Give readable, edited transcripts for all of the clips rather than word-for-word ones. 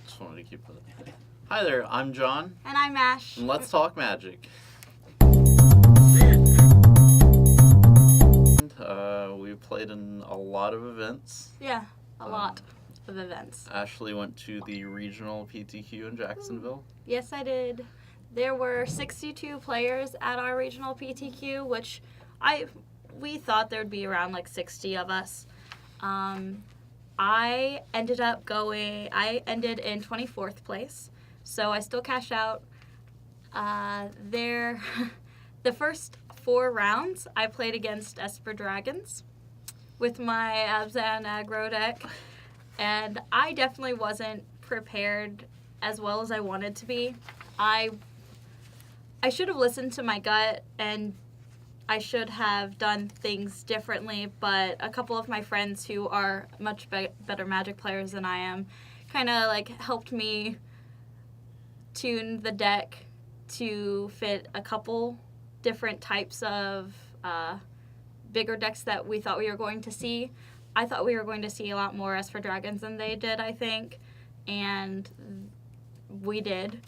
Just wanted to keep it. Hi there, I'm John, And I'm Ash. and let's talk magic. We played in a lot of events. Yeah, a lot of events. Ashley went to the regional PTQ in Jacksonville. Yes, I did. There were 62 players at our regional PTQ, which we thought there'd be around like 60 of us. I ended in 24th place, so I still cashed out. The first 4 rounds, I played against Esper Dragons with my Abzan aggro deck, and I definitely wasn't prepared as well as I wanted to be. I should have listened to my gut, and I should have done things differently, but a couple of my friends who are much better Magic players than I am kind of like helped me tune the deck to fit a couple different types of bigger decks that we thought we were going to see. I thought we were going to see a lot more Esper Dragons than they did, I think, and we did.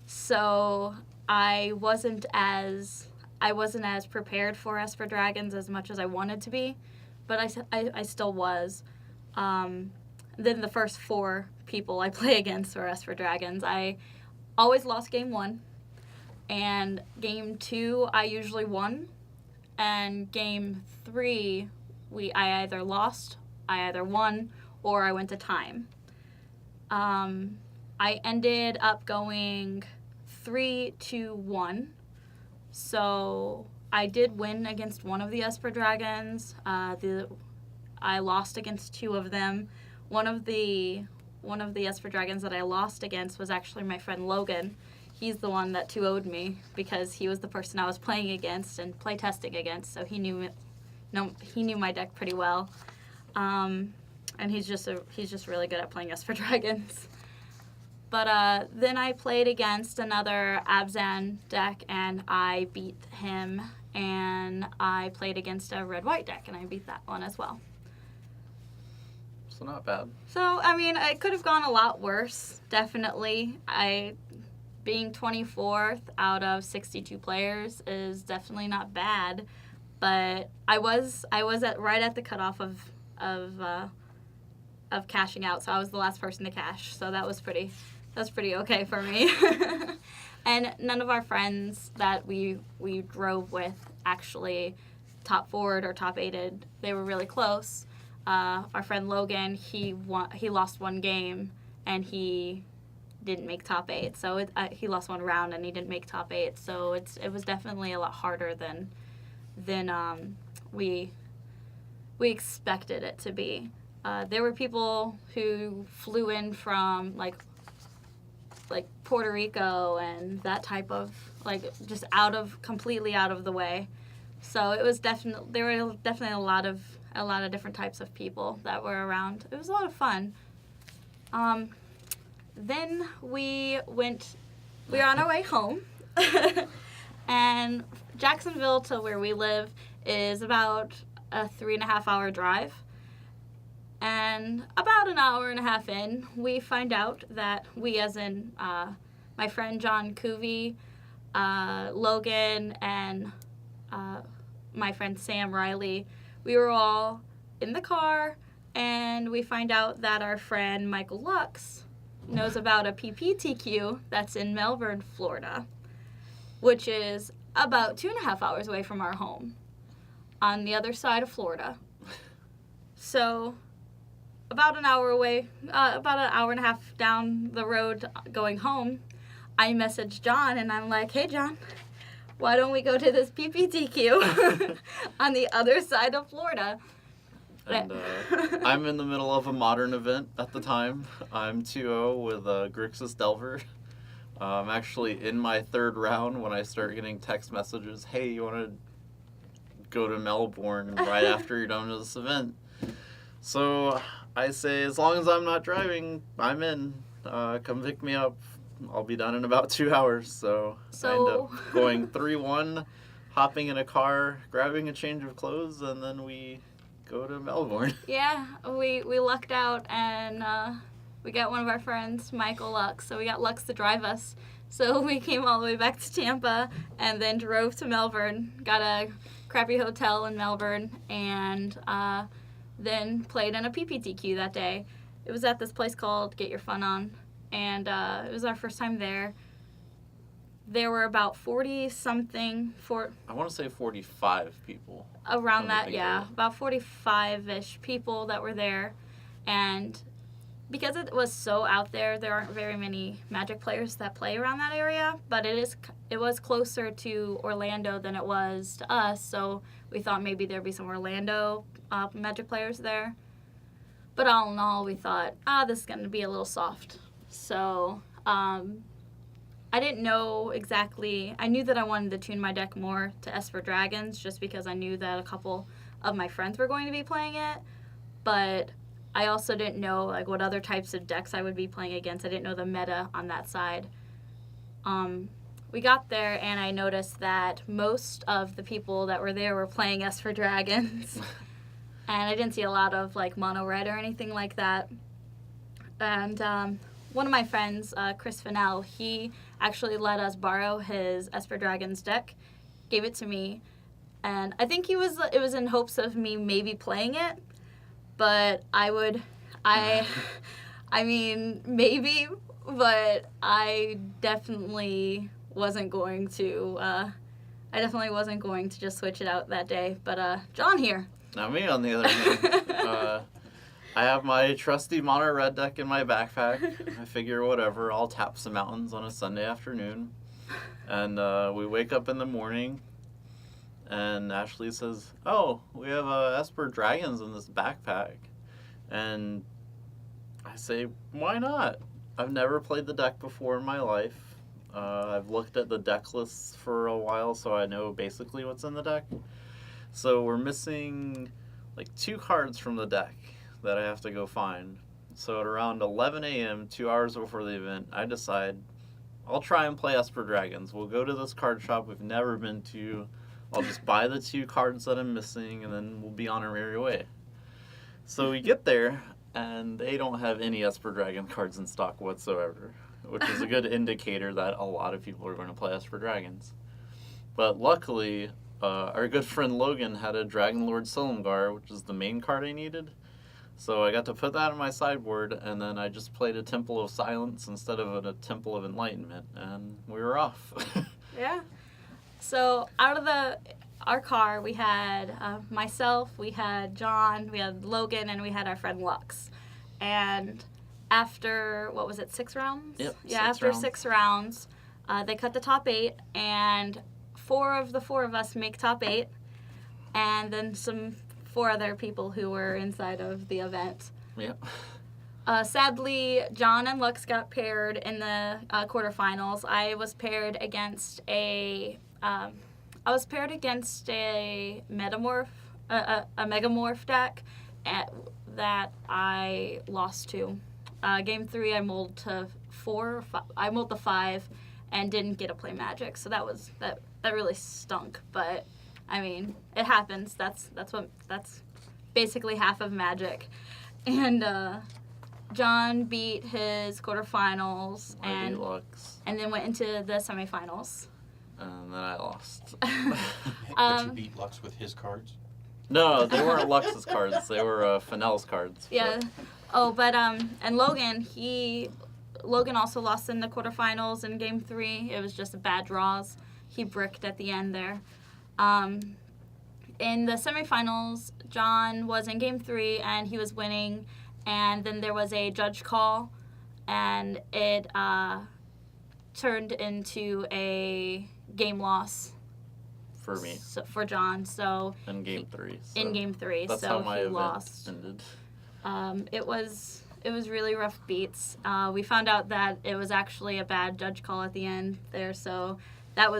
So I wasn't as prepared for Esper Dragons as much as I wanted to be, but I still was. Then the first 4 people I play against were Esper Dragons. I always lost game 1, and game 2 I usually won, and game 3 I either won, or I went to time. I ended up going 3-1. So I did win against one of the Esper Dragons. I lost against 2 of them. One of the Esper Dragons that I lost against was actually my friend Logan. He's the one that 2-0'd me because he was the person I was playing against and play testing against. So he knew my deck pretty well. And he's just really good at playing Esper Dragons. But then I played against another Abzan deck, and I beat him. And I played against a red-white deck, and I beat that one as well. So not bad. So, I mean, it could have gone a lot worse, definitely. Being 24th out of 62 players is definitely not bad. But I was right at the cutoff of cashing out, so I was the last person to cash. So that was pretty okay for me. And none of our friends that we drove with actually top 4'd or top 8'd. They were really close. Our friend Logan, he lost 1 game, and he didn't make top 8. So he lost 1 round, and he didn't make top 8. So it was definitely a lot harder than we expected it to be. There were people who flew in from like Puerto Rico and that type of just completely out of the way. So it was there were definitely a lot of different types of people that were around. It was a lot of fun. Then we were on our way home, and Jacksonville to where we live is about a 3.5-hour drive. And about an hour and a half in, we find out that we, as in my friend John Cuvey, Logan, and my friend Sam Riley, we were all in the car, and we find out that our friend Michael Lux knows about a PPTQ that's in Melbourne, Florida, which is about 2.5 hours away from our home, on the other side of Florida. So about an hour away, about an hour and a half down the road going home, I messaged John, and I'm like, hey, John, why don't we go to this PPTQ on the other side of Florida? And I'm in the middle of a modern event at the time. I'm 2-0 with Grixis Delver. I'm actually in my 3rd round when I start getting text messages, hey, you want to go to Melbourne right after you're done with this event? So I say, as long as I'm not driving, I'm in. Come pick me up. I'll be done in about 2 hours. So I end up going 3-1, hopping in a car, grabbing a change of clothes, and then we go to Melbourne. Yeah, we lucked out, and we got one of our friends, Michael Lux. So we got Lux to drive us. So we came all the way back to Tampa and then drove to Melbourne, got a crappy hotel in Melbourne, and then played in a PPTQ that day. It was at this place called Get Your Fun On, and it was our first time there. There were about 40-something, I want to say 45 people. around from the that, big yeah, area. about 45-ish people that were there. And because it was so out there, there aren't very many Magic players that play around that area, but it was closer to Orlando than it was to us, so we thought maybe there'd be some Orlando Magic players there. But all in all, we thought, this is going to be a little soft. So I didn't know exactly. I knew that I wanted to tune my deck more to Esper Dragons just because I knew that a couple of my friends were going to be playing it. But I also didn't know like what other types of decks I would be playing against. I didn't know the meta on that side. We got there and I noticed that most of the people that were there were playing Esper Dragons. And I didn't see a lot of like mono red or anything like that. And one of my friends, Chris Fennell, he actually let us borrow his Esper Dragons deck, gave it to me, and I think it was in hopes of me maybe playing it, but I mean, maybe, but I definitely wasn't going to just switch it out that day. But John here. Now me, on the other hand, I have my trusty mono red deck in my backpack. I figure whatever, I'll tap some mountains on a Sunday afternoon. And we wake up in the morning, and Ashley says, "Oh, we have Esper Dragons in this backpack." And I say, "Why not? I've never played the deck before in my life. I've looked at the deck lists for a while, so I know basically what's in the deck. So we're missing like 2 cards from the deck that I have to go find. So at around 11 a.m., 2 hours before the event, I decide I'll try and play Esper Dragons. We'll go to this card shop we've never been to. I'll just buy the 2 cards that I'm missing, and then we'll be on our merry way." So we get there, and they don't have any Esper Dragon cards in stock whatsoever, which is a good indicator that a lot of people are going to play Esper Dragons. But luckily, our good friend Logan had a Dragon Lord Silumgar, which is the main card I needed. So I got to put that on my sideboard, and then I just played a Temple of Silence instead of a Temple of Enlightenment, and we were off. Yeah. So out of our car, we had myself, we had John, we had Logan, and we had our friend Lux. And after, 6 rounds? Yep, Yeah, 6 after rounds. 6 rounds, they cut the top 8, and 4 of the 4 of us make top 8, and then 4 other people who were inside of the event. Yep. Sadly, John and Lux got paired in the quarterfinals. I was paired against a metamorph, a megamorph deck that I lost to. Game 3, I mulled to 4. I mulled the 5, and didn't get to play Magic. So that really stunk. But I mean, it happens. That's basically half of Magic, and John beat his quarterfinals I beat Lux, and then went into the semifinals. and then I lost. But you beat Lux with his cards? No, they weren't Lux's cards. They were Fennell's cards. Yeah. Oh, but and Logan also lost in the quarterfinals in Game 3. It was just bad draws. He bricked at the end there. In the semifinals, John was in Game 3 and he was winning, and then there was a judge call, and it turned into a game loss For me, for John. So in Game 3. So in Game 3, that's so how my he event lost. ended. It was really rough beats. We found out that it was actually a bad judge call at the end there, so that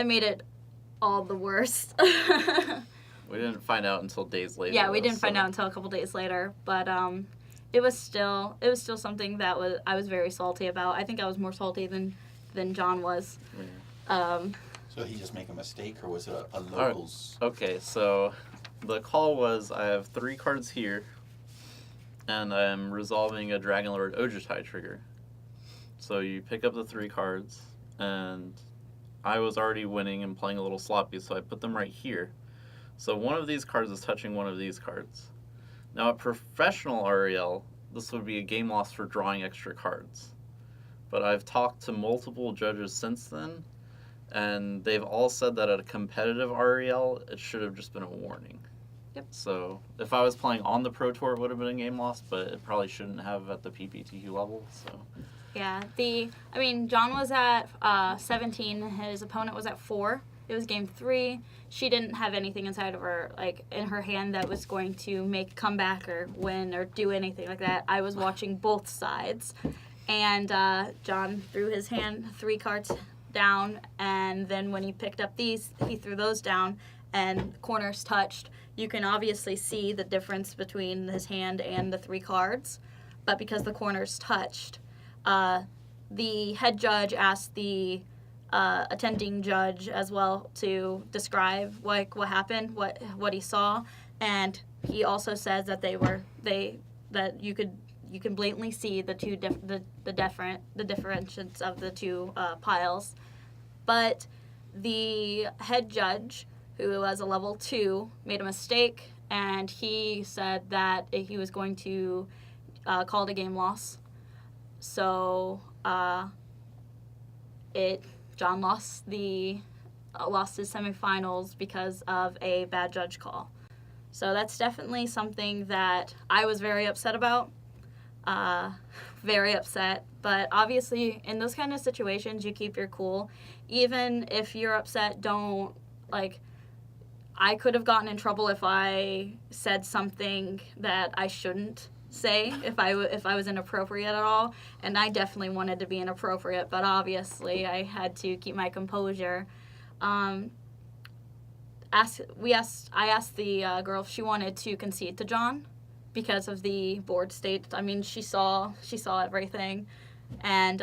made it all the worse. We didn't find out until days later. Yeah, we though, didn't find so- out until a couple days later, but it was still something that I was very salty about. I think I was more salty than John was. Yeah. So did he just make a mistake, or was it a locals? Okay, so the call was I have 3 cards here, and I'm resolving a Dragonlord Ojutai trigger. So you pick up the 3 cards, and I was already winning and playing a little sloppy, so I put them right here. So one of these cards is touching one of these cards. Now at professional REL, this would be a game loss for drawing extra cards. But I've talked to multiple judges since then, and they've all said that at a competitive REL, it should have just been a warning. Yep. So if I was playing on the Pro Tour, it would have been a game loss, but it probably shouldn't have at the PPTQ level. So Yeah, John was at 17. His opponent was at 4. It was game 3. She didn't have anything inside of her, like, in her hand that was going to make a comeback or win or do anything like that. I was watching both sides. And John threw his hand 3 cards down, and then when he picked up these, he threw those down, and corners touched. You can obviously see the difference between his hand and the 3 cards, but because the corners touched, the head judge asked the attending judge as well to describe what happened, what he saw, and he also says that that you can blatantly see the differences of the 2 piles, but the head judge, who was a level 2, made a mistake, and he said that he was going to call it a game loss. So John lost his semifinals because of a bad judge call. So that's definitely something that I was very upset about. Very upset. But obviously, in those kind of situations, you keep your cool. Even if you're upset, don't, like, I could have gotten in trouble if I said something that I shouldn't say, if I was inappropriate at all, and I definitely wanted to be inappropriate, but obviously I had to keep my composure. I asked the girl if she wanted to concede to John because of the board state. I mean, she saw everything, and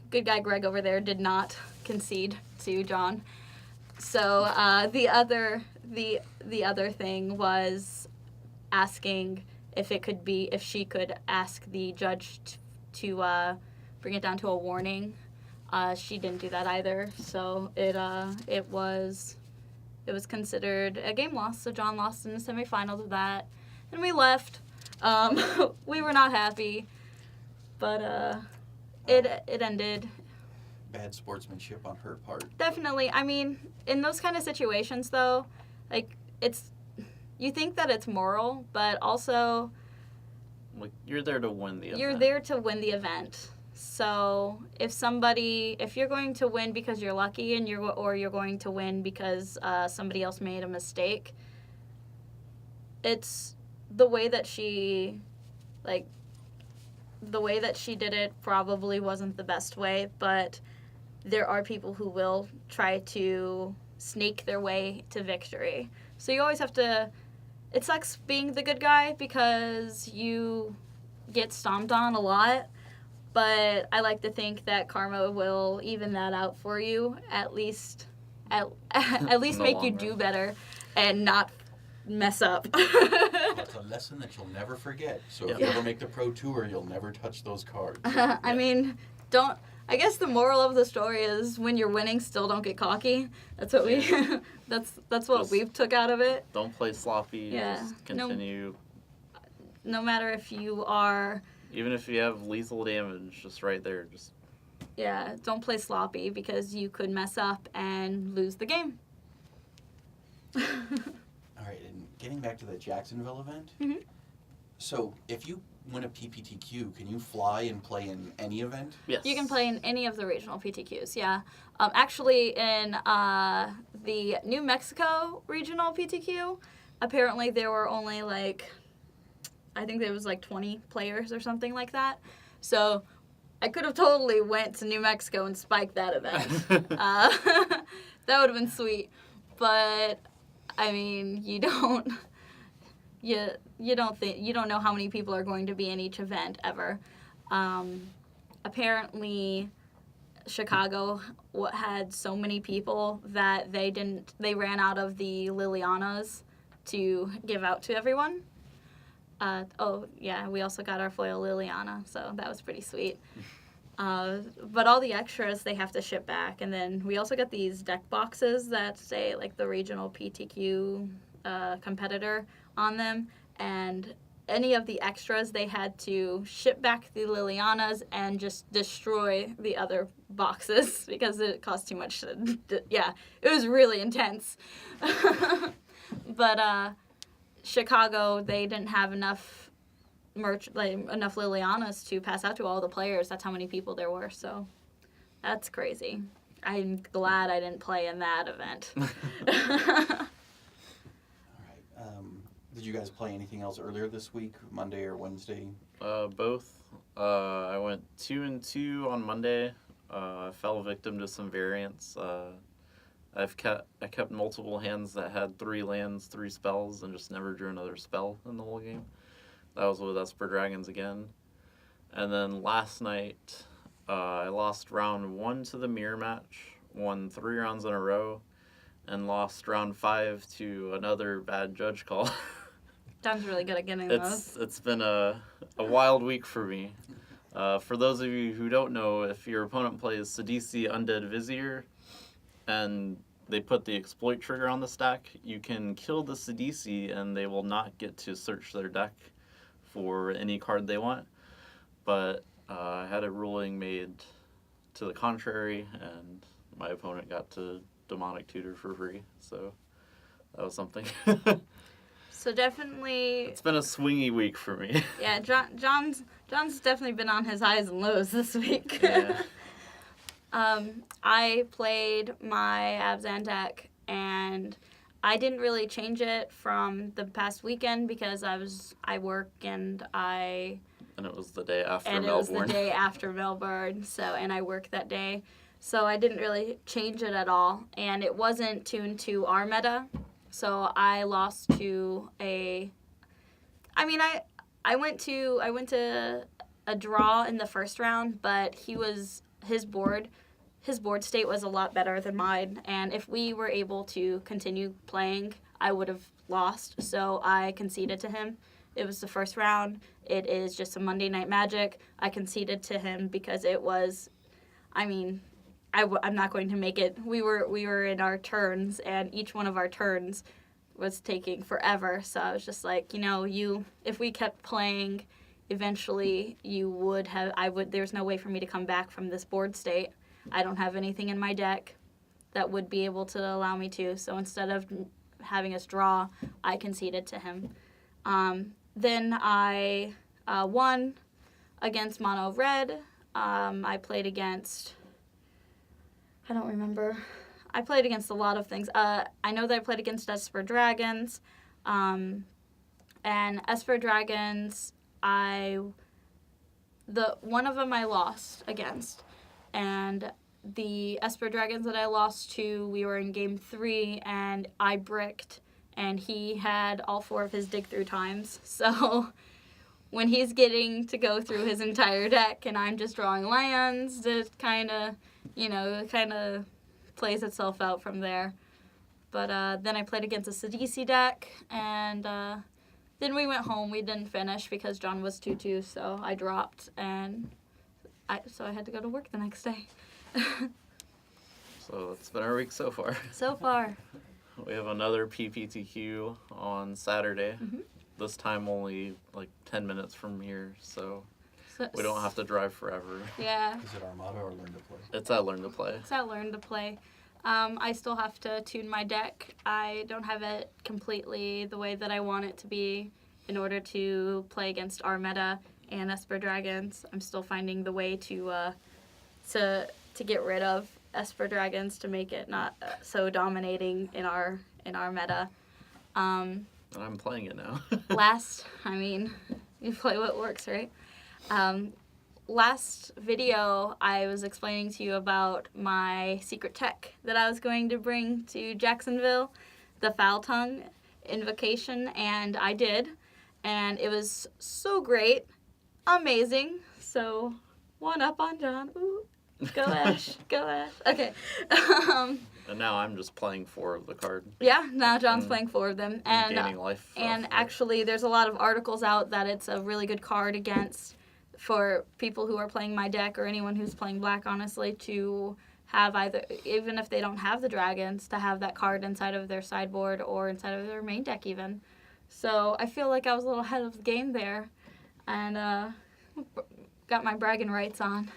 good guy Greg over there did not concede to John. So the other thing was asking if she could ask the judge to bring it down to a warning. She didn't do that either, so it was considered a game loss. So John lost in the semifinals of that, and we left. We were not happy, but it ended. Bad sportsmanship on her part. Definitely. I mean, in those kind of situations, though, like, you think that it's moral, but also like, you're there to win the event. You're there to win the event. So if you're going to win because you're lucky and you're going to win because somebody else made a mistake, it's the way that she did it probably wasn't the best way, but there are people who will try to snake their way to victory. So you always have to, it sucks being the good guy because you get stomped on a lot, but I like to think that karma will even that out for you, at least make you do better and not mess up. It's a lesson that you'll never forget. So if you ever make the Pro Tour, you'll never touch those cards. I mean, I guess the moral of the story is when you're winning, still don't get cocky. That's what that's what we've took out of it. Don't play sloppy. Yeah. Just continue. No matter if you are. Even if you have lethal damage, just right there, don't play sloppy because you could mess up and lose the game. All right, and getting back to the Jacksonville event. Mm-hmm. So if you win a PPTQ, can you fly and play in any event? Yes. You can play in any of the regional PTQs, yeah. Actually, in the New Mexico regional PTQ, apparently there were only I think there was 20 players or something like that. So I could have totally went to New Mexico and spiked that event. That would have been sweet. But, I mean, you don't know how many people are going to be in each event ever. Apparently, Chicago had so many people that they ran out of the Lilianas to give out to everyone. We also got our foil Liliana, so that was pretty sweet. But all the extras they have to ship back, and then we also got these deck boxes that say like the regional PTQ competitor on them, and any of the extras they had to ship back the Lilianas and just destroy the other boxes because it cost too much. Yeah, it was really intense. But Chicago, they didn't have enough enough Lilianas to pass out to all the players. That's how many people there were, so that's crazy. I'm glad I didn't play in that event. All right. Did you guys play anything else earlier this week, Monday or Wednesday? Both. I went 2-2 on Monday. I fell victim to some variants. I kept multiple hands that had 3 lands, 3 spells, and just never drew another spell in the whole game. That was with Esper Dragons again. And then last night, I lost round 1 to the mirror match, won 3 rounds in a row, and lost round 5 to another bad judge call. John's really good at getting those. It's been a wild week for me. For those of you who don't know, if your opponent plays Sidisi Undead Vizier and they put the exploit trigger on the stack, you can kill the Sidisi and they will not get to search their deck for any card they want. But I had a ruling made to the contrary, and my opponent got to Demonic Tutor for free, so that was something. So definitely, It's been a swingy week for me. yeah, John's definitely been on his highs and lows this week. Yeah. I played my Abzan deck, and I didn't really change it from the past weekend because I work and And it was the day after and Melbourne. it was the day after Melbourne, and I worked that day. So I didn't really change it at all, and it wasn't tuned to our meta. So I lost to I went to a draw in the first round, but his board state was a lot better than mine, and if we were able to continue playing, I would have lost. So I conceded to him. It was the first round. It is just a Monday Night Magic. I conceded to him because it was, I'm not going to make it. We were in our turns, and each one of our turns was taking forever. So I was just like, if we kept playing, eventually there's no way for me to come back from this board state. I don't have anything in my deck that would be able to allow me to. So instead of having us draw, I conceded to him. Then I won against Mono Red. I played against... I don't remember. I played against a lot of things. I know that I played against Esper Dragons. And Esper Dragons, one of them I lost against. And the Esper Dragons that I lost to, we were in game 3, and I bricked, and he had all 4 of his dig through times. So when he's getting to go through his entire deck, and I'm just drawing lands, it kind of plays itself out from there. But then I played against a Sidisi deck, and then we went home. We didn't finish because John was 2-2, so I dropped, and so I had to go to work the next day. So it's been our week so far. So far. We have another PPTQ on Saturday. Mm-hmm. This time only like 10 minutes from here, so we don't have to drive forever. Yeah. Is it Armada or Learn to Play? It's at Learn to Play. It's at Learn to Play. I still have to tune my deck. I don't have it completely the way that I want it to be in order to play against our meta and Esper Dragons. I'm still finding the way to get rid of Esper Dragons to make it not so dominating in our meta. And I'm playing it now. You play what works, right? Last video, I was explaining to you about my secret tech that I was going to bring to Jacksonville, the Foul Tongue Invocation, and I did. And it was so great. Amazing. So, one up on John. Ooh. Go Ash. Go Ash. Okay. And now I'm just playing 4 of the card Yeah, now John's Mm. playing 4 of them. and And gaining life. And off of it. actually, there's a lot of articles out that it's a really good card against for people who are playing my deck or anyone who's playing black, honestly, to have either, even if they don't have the dragons, to have that card inside of their sideboard or inside of their main deck even. So I feel like I was a little ahead of the game there and got my bragging rights on.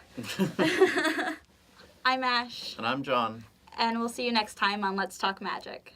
I'm Ash, And I'm John. and we'll see you next time on Let's Talk Magic.